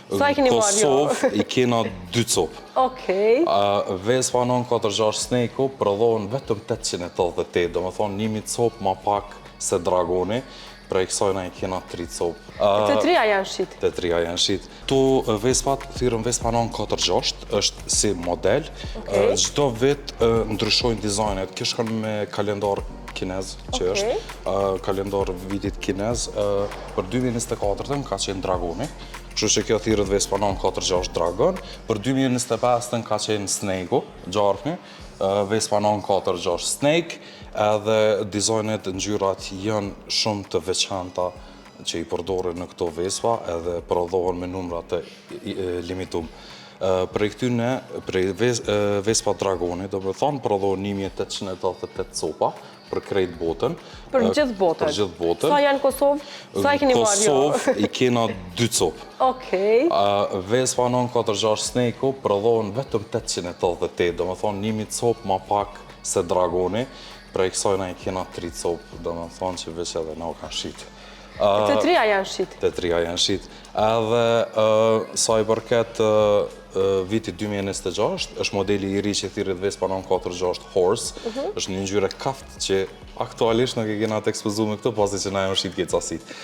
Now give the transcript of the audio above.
Sa i keni marrë jo? Kosovë i kena 2 copë. Okej. Vespa 946 Snake-u prodhohen vetëm 888, do më thonë 1000 copë ma pak se Dragoni, prej kësajna i kena 3 copë. Të trija janë shqit? Të trija janë shqit. Tu Vespat, thyrën Vespa 946, është si model. Çdo vit ndryshojnë dizajnet. Kjo shkon me kalendar kinez, që është kalendar vitit kinez. Për 2024-ën ka qenë Dragoni, kështu që kjo thirrët Vespa 946 Dragon. Për 2025-ën ka qenë Snake-u, gjarpni, Vespa 946 Snake, edhe dizajnet ngjyrat janë shumë të veçanta që i përdoren në këto Vespa edhe prodhohen me numra të limitum. Prej këtyne, prej Vespa Dragoni, do me thonë, prodhohen 1888 copa për krejt botën. Për gjithë botën? Për gjithë botën. Sa janë Kosovë? Sa i keni marrë jo? Kosovë i kena 2 copë. Okej. Vespa 946 Snake-u prodhohen vetëm 888, do me thonë 1000 copë ma pak se Dragoni, prej kësajna i kena 3 copë, do me thonë që veç edhe na u kanë shqitë. Të trija janë shqit? Të trija janë shqit. Edhe sa i përket vitit 2026, është modeli i ri që thirrët Vespa 946 Horse, është një ngjyrë kaft që aktualisht nuk e kena të ekspozuar me këto, pasi që na janë shqit kjecasit.